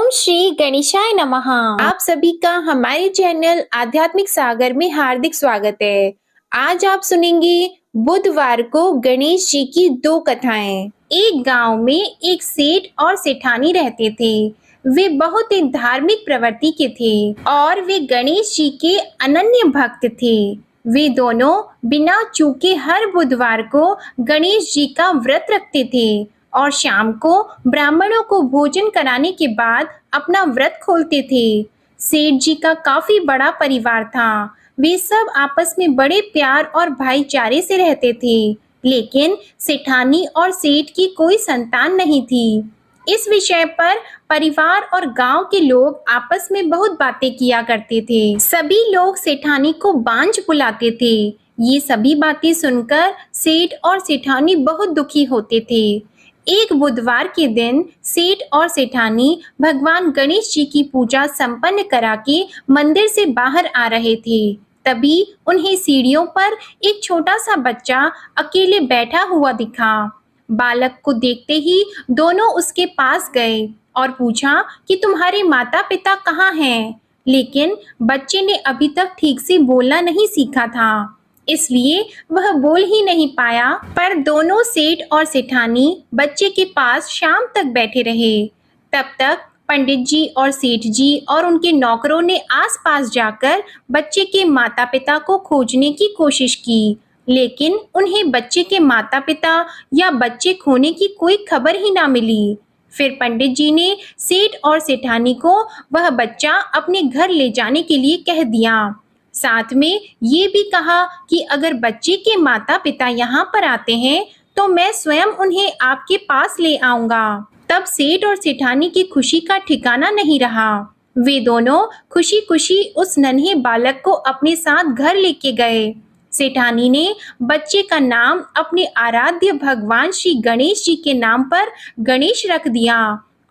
ओम श्री गणेशाय नमः। आप सभी का हमारे चैनल आध्यात्मिक सागर में हार्दिक स्वागत है। आज आप सुनेंगे बुधवार को गणेश जी की दो कथाएं। एक गांव में एक सेठ और सेठानी रहते थे। वे बहुत ही धार्मिक प्रवृत्ति के थे और वे गणेश जी के अनन्य भक्त थे। वे दोनों बिना चूके हर बुधवार को गणेश जी का व्रत रखते थे और शाम को ब्राह्मणों को भोजन कराने के बाद अपना व्रत खोलते थे। सेठ जी का काफी बड़ा परिवार था। वे सब आपस में बड़े प्यार और भाईचारे से रहते थे, लेकिन सेठानी और सेठ की कोई संतान नहीं थी। इस विषय पर परिवार और गांव के लोग आपस में बहुत बातें किया करते थे। सभी लोग सेठानी को बांझ बुलाते थे। ये सभी बातें सुनकर सेठ और सेठानी बहुत दुखी होते थे। एक बुधवार के दिन सेठ और सेठानी भगवान गणेश जी की पूजा संपन्न करा के मंदिर से बाहर आ रहे थे। तभी उन्हें सीढ़ियों पर एक छोटा सा बच्चा अकेले बैठा हुआ दिखा। बालक को देखते ही दोनों उसके पास गए और पूछा कि तुम्हारे माता पिता कहाँ हैं? लेकिन बच्चे ने अभी तक ठीक से बोलना नहीं सीखा था, इसलिए वह बोल ही नहीं पाया। पर दोनों सेठ और सेठानी बच्चे के पास शाम तक बैठे रहे। तब तक पंडित जी और सेठ जी और उनके नौकरों ने आसपास जाकर बच्चे के माता पिता को खोजने की कोशिश की, लेकिन उन्हें बच्चे के माता पिता या बच्चे खोने की कोई खबर ही ना मिली। फिर पंडित जी ने सेठ और सेठानी को वह बच्चा अपने घर ले जाने के लिए कह दिया। साथ में ये भी कहा कि अगर बच्चे के माता पिता यहाँ पर आते हैं तो मैं स्वयं उन्हें आपके पास ले आऊंगा। तब सेठ और सेठानी की खुशी का ठिकाना नहीं रहा। वे दोनों खुशी खुशी उस नन्हे बालक को अपने साथ घर लेके गए। सेठानी ने बच्चे का नाम अपने आराध्य भगवान श्री गणेश जी के नाम पर गणेश रख दिया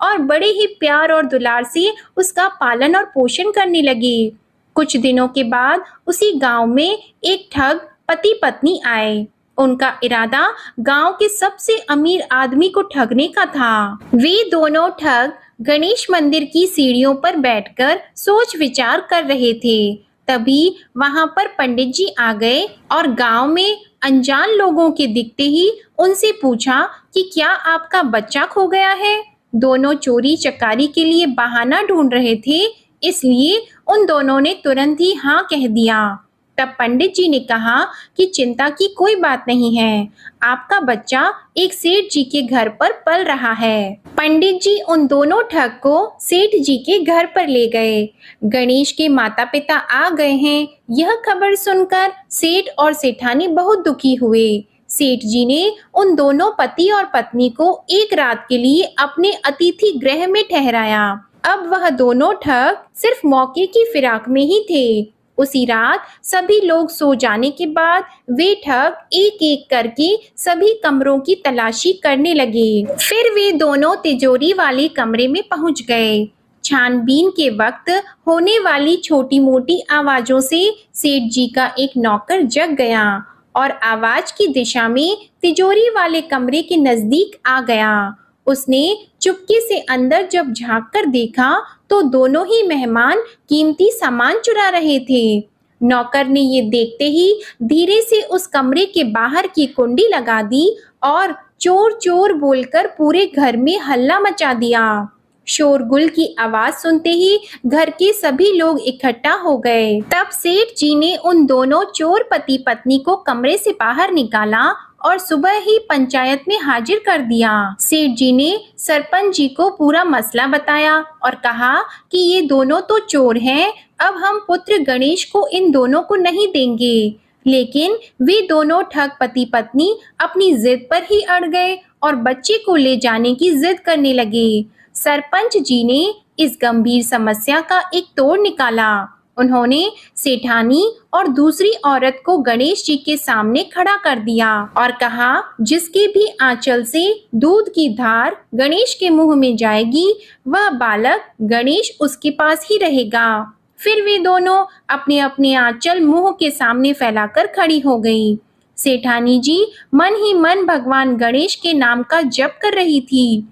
और बड़े ही प्यार और दुलार से उसका पालन और पोषण करने लगे। कुछ दिनों के बाद उसी गांव में एक ठग पति पत्नी आए। उनका इरादा गांव के सबसे अमीर आदमी को ठगने का था। वे दोनों ठग गणेश मंदिर की सीढ़ियों पर बैठकर सोच विचार कर रहे थे। तभी वहां पर पंडित जी आ गए और गांव में अनजान लोगों के दिखते ही उनसे पूछा कि क्या आपका बच्चा खो गया है? दोनों चोरी चकारी के लिए बहाना ढूंढ रहे थे, इसलिए उन दोनों ने तुरंत ही हाँ कह दिया। तब पंडित जी ने कहा कि चिंता की कोई बात नहीं है, आपका बच्चा एक सेठ जी के घर पर पल रहा है। पंडित जी उन दोनों ठग को सेठ जी के घर पर ले गए। गणेश के माता पिता आ गए हैं, यह खबर सुनकर सेठ और सेठानी बहुत दुखी हुए। सेठ जी ने उन दोनों पति और पत्नी को एक रात के लिए अपने अतिथि गृह में ठहराया। अब वह दोनों ठग सिर्फ मौके की फिराक में ही थे। उसी रात सभी लोग सो जाने के बाद वे ठग एक एक करके सभी कमरों की तलाशी करने लगे। फिर वे दोनों तिजोरी वाले कमरे में पहुंच गए। छानबीन के वक्त होने वाली छोटी मोटी आवाजों से सेठ जी का एक नौकर जग गया और आवाज की दिशा में तिजोरी वाले कमरे के नजदीक आ गया। उसने चुपके से अंदर जब झांक कर देखा तो दोनों ही मेहमान कीमती सामान चुरा रहे थे। नौकर ने ये देखते ही धीरे से उस कमरे के बाहर की कुंडी लगा दी और चोर चोर बोलकर पूरे घर में हल्ला मचा दिया। शोरगुल की आवाज सुनते ही घर के सभी लोग इकट्ठा हो गए। तब सेठ जी ने उन दोनों चोर पति पत्नी को कमरे से बाहर निकाला और सुबह ही पंचायत में हाजिर कर दिया। सेठ जी ने सरपंच जी को पूरा मसला बताया और कहा कि ये दोनों तो चोर हैं, अब हम पुत्र गणेश को इन दोनों को नहीं देंगे। लेकिन वे दोनों ठग पति पत्नी अपनी जिद पर ही अड़ गए और बच्चे को ले जाने की जिद करने लगे। सरपंच जी ने इस गंभीर समस्या का एक तोड़ निकाला। उन्होंने सेठानी और दूसरी औरत को गणेश जी के सामने खड़ा कर दिया और कहा, जिसके भी आंचल से दूध की धार गणेश के मुंह में जाएगी, वह बालक गणेश उसके पास ही रहेगा। फिर वे दोनों अपने अपने आंचल मुंह के सामने फैलाकर खड़ी हो गई। सेठानी जी मन ही मन भगवान गणेश के नाम का जप कर रही थी।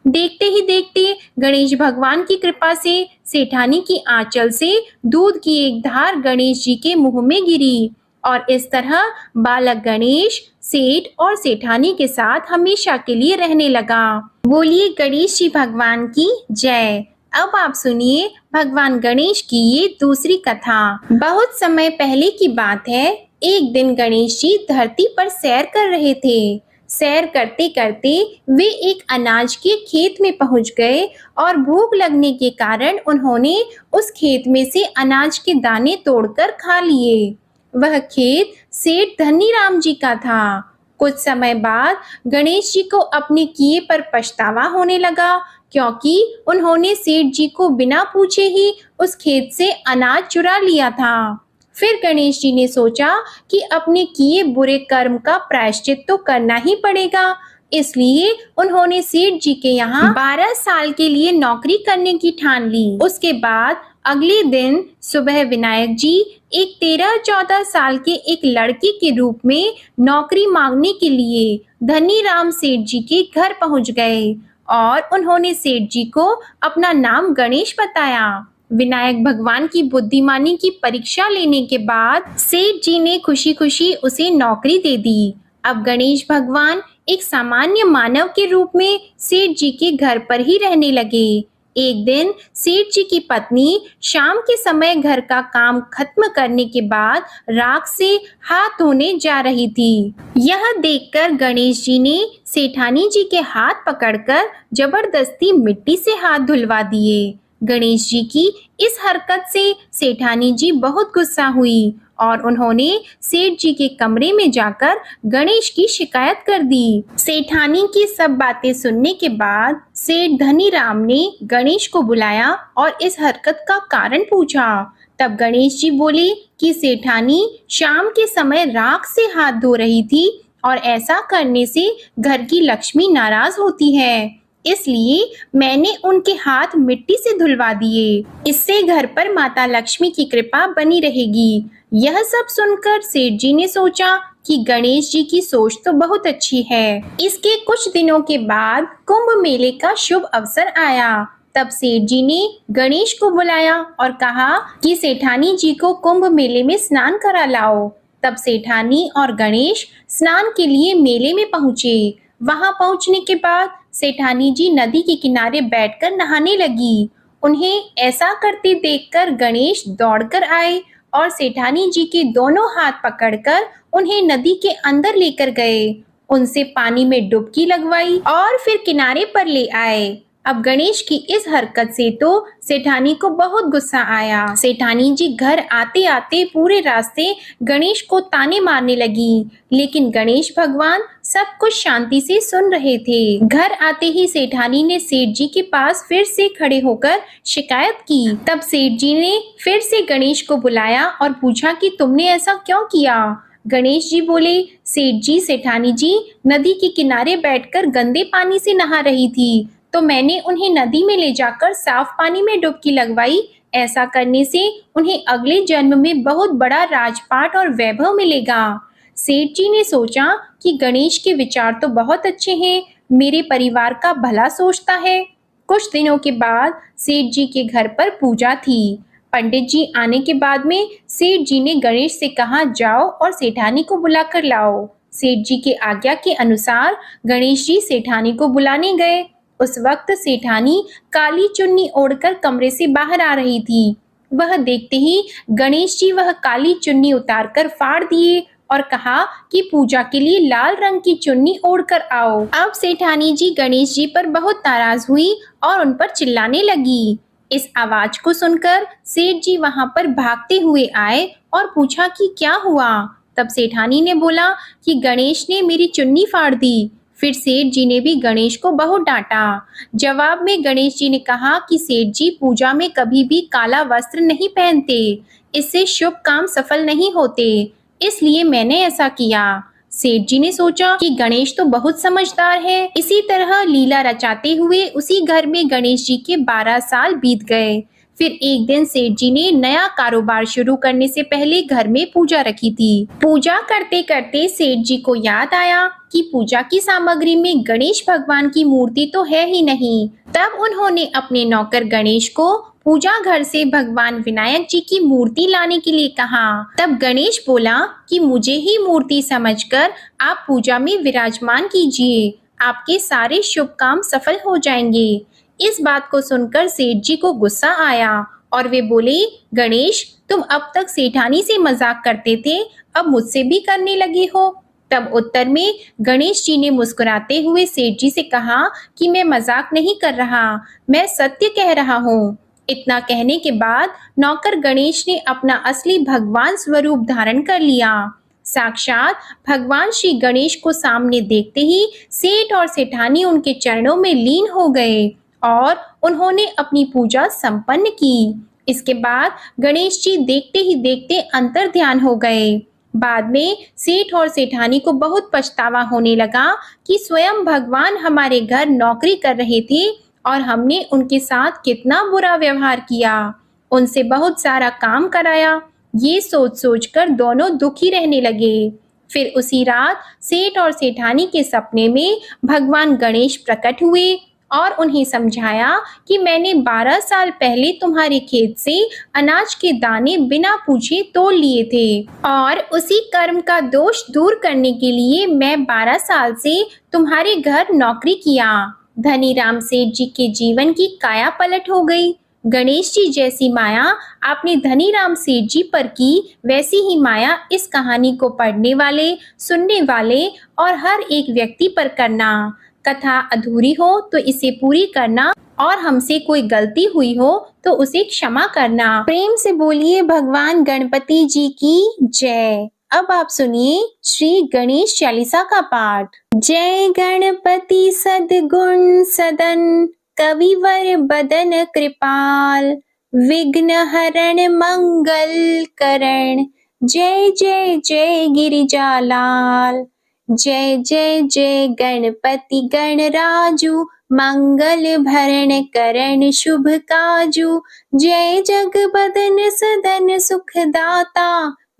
देखते ही देखते गणेश भगवान की कृपा से सेठानी की आंचल से दूध की एक धार गणेश जी के मुंह में गिरी और इस तरह बालक गणेश सेठ और सेठानी के साथ हमेशा के लिए रहने लगा। बोलिए गणेश जी भगवान की जय। अब आप सुनिए भगवान गणेश की ये दूसरी कथा। बहुत समय पहले की बात है। एक दिन गणेश जी धरती पर सैर कर रहे थे। सैर करते करते वे एक अनाज के खेत में पहुंच गए और भूख लगने के कारण उन्होंने उस खेत में से अनाज के दाने तोड़कर खा लिए। वह खेत सेठ धनीराम जी का था। कुछ समय बाद गणेश जी को अपने किए पर पछतावा होने लगा, क्योंकि उन्होंने सेठ जी को बिना पूछे ही उस खेत से अनाज चुरा लिया था। फिर गणेश जी ने सोचा कि अपने किए बुरे कर्म का प्रायश्चित तो करना ही पड़ेगा, इसलिए उन्होंने सेठ जी के यहाँ 12 साल के लिए नौकरी करने की ठान ली। उसके बाद अगले दिन सुबह विनायक जी एक 13-14 साल के एक लड़के के रूप में नौकरी मांगने के लिए धनीराम सेठ जी के घर पहुंच गए और उन्होंने सेठ जी को अपना नाम गणेश बताया। विनायक भगवान की बुद्धिमानी की परीक्षा लेने के बाद सेठ जी ने खुशी खुशी उसे नौकरी दे दी। अब गणेश भगवान एक सामान्य मानव के रूप में सेठ जी के घर पर ही रहने लगे। एक दिन सेठ जी की पत्नी शाम के समय घर का काम खत्म करने के बाद राख से हाथ धोने जा रही थी। यह देखकर गणेश जी ने सेठानी जी के हाथ पकड़कर जबरदस्ती मिट्टी से हाथ धुलवा दिए। गणेश जी की इस हरकत से सेठानी जी बहुत गुस्सा हुई और उन्होंने सेठ जी के कमरे में जाकर गणेश की शिकायत कर दी। सेठानी की सब बातें सुनने के बाद सेठ धनीराम ने गणेश को बुलाया और इस हरकत का कारण पूछा। तब गणेश जी बोले कि सेठानी शाम के समय राख से हाथ धो रही थी और ऐसा करने से घर की लक्ष्मी नाराज होती है, इसलिए मैंने उनके हाथ मिट्टी से धुलवा दिए। इससे घर पर माता लक्ष्मी की कृपा बनी रहेगी। यह सब सुनकर सेठ जी ने सोचा कि गणेश जी की सोच तो बहुत अच्छी है। इसके कुछ दिनों के बाद कुंभ मेले का शुभ अवसर आया। तब सेठ जी ने गणेश को बुलाया और कहा कि सेठानी जी को कुंभ मेले में स्नान करा लाओ। तब सेठानी और गणेश स्नान के लिए मेले में पहुंचे। वहां पहुंचने के बाद सेठानी जी नदी के किनारे बैठकर नहाने लगी। उन्हें ऐसा करते देखकर गणेश दौड़कर आए और सेठानी जी के दोनों हाथ पकड़कर उन्हें नदी के अंदर लेकर गए, उनसे पानी में डुबकी लगवाई और फिर किनारे पर ले आए। अब गणेश की इस हरकत से तो सेठानी को बहुत गुस्सा आया। सेठानी जी घर आते आते पूरे रास्ते गणेश को ताने मारने लगी, लेकिन गणेश भगवान सब कुछ शांति से सुन रहे थे। घर आते ही सेठानी ने सेठ जी के पास फिर से खड़े होकर शिकायत की। तब सेठ जी ने फिर से गणेश को बुलाया और पूछा कि तुमने ऐसा क्यों किया। गणेश जी बोले, सेठ जी सेठानी जी नदी के किनारे बैठकर गंदे पानी से नहा रही थी, तो मैंने उन्हें नदी में ले जाकर साफ पानी में डुबकी लगवाई। ऐसा करने से उन्हें अगले जन्म में बहुत बड़ा राजपाट और वैभव मिलेगा। सेठ जी ने सोचा कि गणेश के विचार तो बहुत अच्छे हैं, मेरे परिवार का भला सोचता है। कुछ दिनों के बाद सेठ जी के घर पर पूजा थी। पंडित जी आने के बाद में सेठ जी ने गणेश से कहा, जाओ और सेठानी को बुलाकर लाओ। सेठ जी के आज्ञा के अनुसार गणेश जी सेठानी को बुलाने गए। उस वक्त सेठानी काली चुन्नी ओढ़कर कमरे से बाहर आ रही थी। वह देखते ही गणेश जी वह काली चुन्नी उतारकर फाड़ दिए और कहा कि पूजा के लिए लाल रंग की चुन्नी ओढ़कर आओ। अब सेठानी जी गणेश जी पर बहुत नाराज हुई और उन पर चिल्लाने लगी। इस आवाज को सुनकर सेठ जी वहां पर भागते हुए आए और पूछा कि क्या हुआ। तब सेठानी ने बोला कि गणेश ने मेरी चुन्नी फाड़ दी। फिर सेठ जी ने भी गणेश को बहुत डांटा। जवाब में गणेश जी ने कहा कि सेठ जी पूजा में कभी भी काला वस्त्र नहीं पहनते, इससे शुभ काम सफल नहीं होते, इसलिए मैंने ऐसा किया। सेठ जी ने सोचा कि गणेश तो बहुत समझदार है। इसी तरह लीला रचाते हुए उसी घर में गणेश जी के 12 साल बीत गए। फिर एक दिन सेठ जी ने नया कारोबार शुरू करने से पहले घर में पूजा रखी थी। पूजा करते करते सेठ जी को याद आया कि पूजा की सामग्री में गणेश भगवान की मूर्ति तो है ही नहीं। तब उन्होंने अपने नौकर गणेश को पूजा घर से भगवान विनायक जी की मूर्ति लाने के लिए कहा। तब गणेश बोला कि मुझे ही मूर्ति समझकर आप पूजा में विराजमान कीजिए, आपके सारे शुभ काम सफल हो जाएंगे। इस बात को सुनकर सेठ जी को गुस्सा आया और वे बोले, गणेश, तुम अब तक सेठानी से मजाक करते थे, अब मुझसे भी करने लगे हो। तब उत्तर में गणेश जी ने मुस्कुराते हुए सेठ जी से कहा कि मैं मजाक नहीं कर रहा, मैं सत्य कह रहा हूँ। इतना कहने के बाद नौकर गणेश ने अपना असली भगवान स्वरूप धारण कर लिया। साक्षात भगवान श्री गणेश को सामने देखते ही सेठ और सेठानी उनके चरणों में लीन हो गए और उन्होंने अपनी पूजा संपन्न की। इसके बाद गणेश जी देखते ही देखते अंतर ध्यान हो गए। बाद में सेठ और सेठानी को बहुत पछतावा होने लगा कि स्वयं भगवान हमारे घर नौकरी कर रहे थे और हमने उनके साथ कितना बुरा व्यवहार किया, उनसे बहुत सारा काम कराया। ये सोच सोचकर दोनों दुखी रहने लगे। फिर उसी रात सेठ और सेठानी के सपने में भगवान गणेश प्रकट हुए और उन्हें समझाया कि मैंने 12 साल पहले तुम्हारे खेत से अनाज के दाने बिना पूछे तोड़ लिए थे और उसी कर्म का दोष दूर करने के लिए मैं 12 साल से तुम्हारे घर नौकरी किया। धनी राम सेठ जी के जीवन की काया पलट हो गई। गणेश जी जैसी माया आपने धनी राम सेठ जी पर की, वैसी ही माया इस कहानी को पढ़ने वाले, सुनने वाले और हर एक व्यक्ति पर करना। कथा अधूरी हो तो इसे पूरी करना और हमसे कोई गलती हुई हो तो उसे क्षमा करना। प्रेम से बोलिए भगवान गणपति जी की जय। अब आप सुनिए श्री गणेश चालीसा का पाठ। जय गणपति सद्गुण सदन, कविवर बदन कृपाल, विघ्न हरण मंगल करण, जय जय जय गिरिजालाल। जय जय जय गणपति गणराजू, मंगल भरण करण शुभ काजू। जय जगबदन सदन सुखदाता,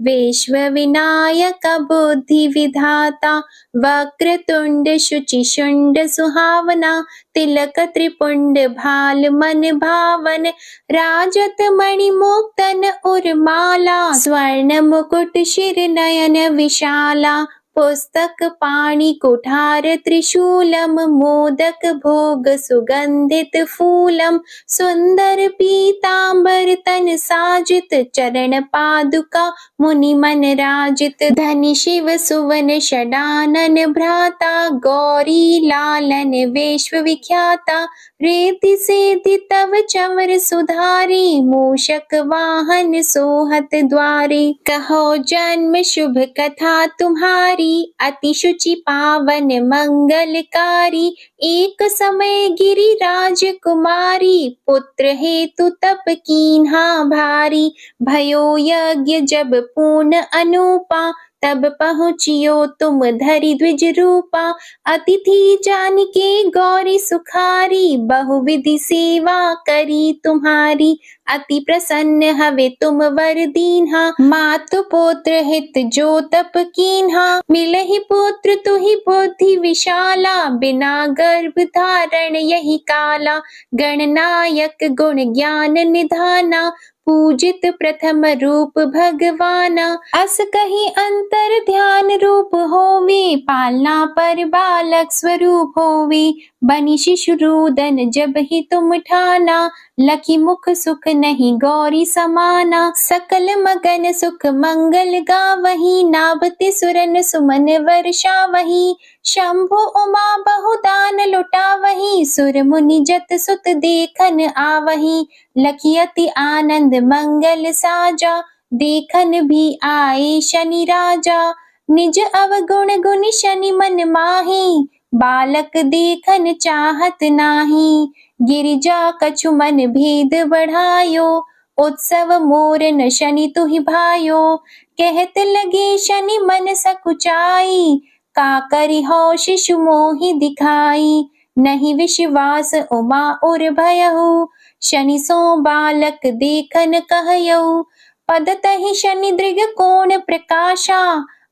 विश्व विनायक बुद्धि विधाता। वक्रतुंड शुचि शुंड सुहावना, तिलक त्रिपुंड भाल मन भावन। राजत मणि मुक्तन उर्माला, स्वर्ण मुकुट शिर नयन विशाला। पुस्तक पाणि कुठार त्रिशूलम, मोदक भोग सुगंधित फूलम। सुंदर पीतांबर तन साजित, चरण पादुका मुनि मन राजित। धनि शिव सुवन षडानन भ्राता, गौरी लालन विश्व विख्याता। रीति सेति तव चंवर सुधारी, मूषक वाहन सोहत द्वारी। कहो जन्म शुभ कथा तुम्हारी, अति शुचि पावन मंगलकारी। एक समय गिरिराज कुमारी, पुत्र हेतु तप कीन्हा भारी। भयो यज्ञ जब पूर्ण अनूपा, तब पहुँचियो तुम धरि द्विज रूपा। अतिथि जान के गौरी सुखारी, बहुविधि सेवा करी तुम्हारी। अति प्रसन्न हवे तुम वर दीन्हा, मातु पुत्र हित जो तप कीन्हा। मिलहि पुत्र तुहि बुद्धि विशाला, बिना गर्भ धारण यही काला। गणनायक गुण ज्ञान निधाना, पूजित प्रथम रूप भगवाना। अस कही अंतर ध्यान रूप होवे, पालना पर बालक स्वरूप होवे। बनी शिशु रोदन जब ही तुम ठाना, लखी मुख सुख नहीं गौरी समाना। सकल मगन सुख मंगल गावही, नाभते सुरन सुमन वर्षावही। शंभु उमा बहुदान लुटावही, सुर मुनि जत सुत देखन आवही। लखी अति आनंद मंगल साजा, देखन भी आए शनि राजा। निज अवगुण गुण शनि मन माही, बालक देखन चाहत नाही। गिरिजा कछु मन भेद बढ़ायो, उत्सव मोर न शनि तुहि भायो। कहत लगे शनि मन सकुचाई, का करि हो शिशु मोहि दिखाई। नहीं विश्वास उमा उर भयहु, शनि सो बालक देखन कहयौ, पद तहि शनि दृग कोण प्रकाशा,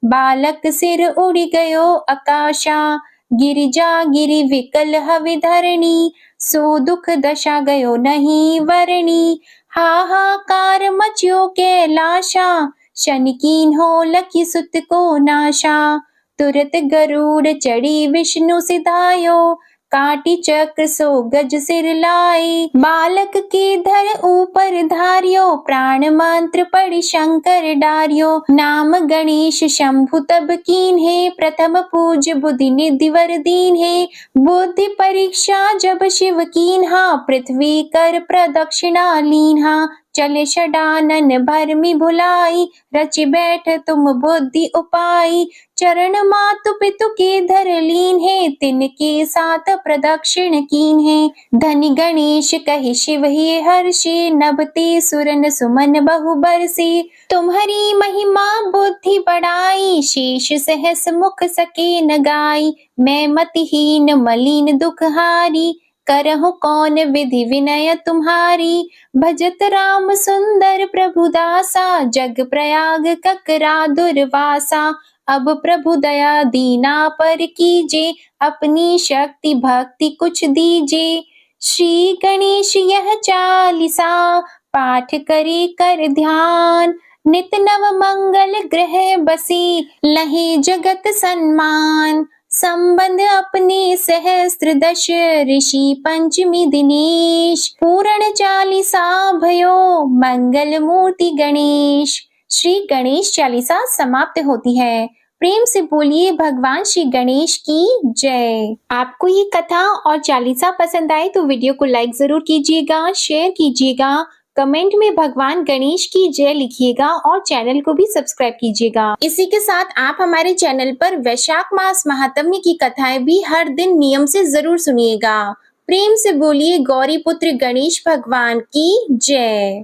बालक सिर उड़ गयो आकाशा। गिरिजा गिरि विकल हवि धरणी, सो दुख दशा गयो नहीं वरणी। हाहाकार मच्यो कैलाशा, शनि कीन्हो लखि सुत को नाशा। तुरत गरुड़ चढ़ी विष्णु सिधायो, काटी चक्र सो गज सिर लाई। बालक के धर ऊपर धार्यो, प्राण मंत्र पढ़ि शंकर डार्यो। नाम गणेश शंभु तब कीन्हे, प्रथम पूज्य बुद्धि निधि वर दीन्हे। बुद्धि परीक्षा जब शिव कीन्हा, पृथ्वी कर प्रदक्षिणा लीन्हा। चले षडानन भरमि भुलाई, रचि बैठ तुम बुद्धि उपाई। चरण मातु पितु के धर लीन्हे, तिनके साथ प्रदक्षिण कीन्हे। धनि गणेश कहि शिव हे हर्षि, नभते सुरन सुमन बहु बरसे। तुम्हारी महिमा बुद्धि बढ़ाई, शेष सहस मुख सके न गाई। मैं मतिहीन मलिन दुखहारी, करहु कौन विधि विनय तुम्हारी। भजत राम सुंदर प्रभु दासा, जग प्रयाग ककरा दुर्वासा। अब प्रभु दया दीना पर कीजे, अपनी शक्ति भक्ति कुछ दीजे। श्री गणेश यह चालीसा, पाठ करे कर ध्यान। नित नव मंगल ग्रह बसी, लहे जगत सम्मान। संबंध अपने सहस्त्र दश, ऋषि पंचमी दिनेश। पूर्ण चालीसा भयो, मंगल मूर्ति गणेश। श्री गणेश चालीसा समाप्त होती है। प्रेम से बोलिए भगवान श्री गणेश की जय। आपको ये कथा और चालीसा पसंद आए तो वीडियो को लाइक जरूर कीजिएगा, शेयर कीजिएगा, कमेंट में भगवान गणेश की जय लिखिएगा और चैनल को भी सब्सक्राइब कीजिएगा। इसी के साथ आप हमारे चैनल पर वैशाख मास महात्म्य की कथाएं भी हर दिन नियम से जरूर सुनिएगा। प्रेम से बोलिए गौरी पुत्र गणेश भगवान की जय।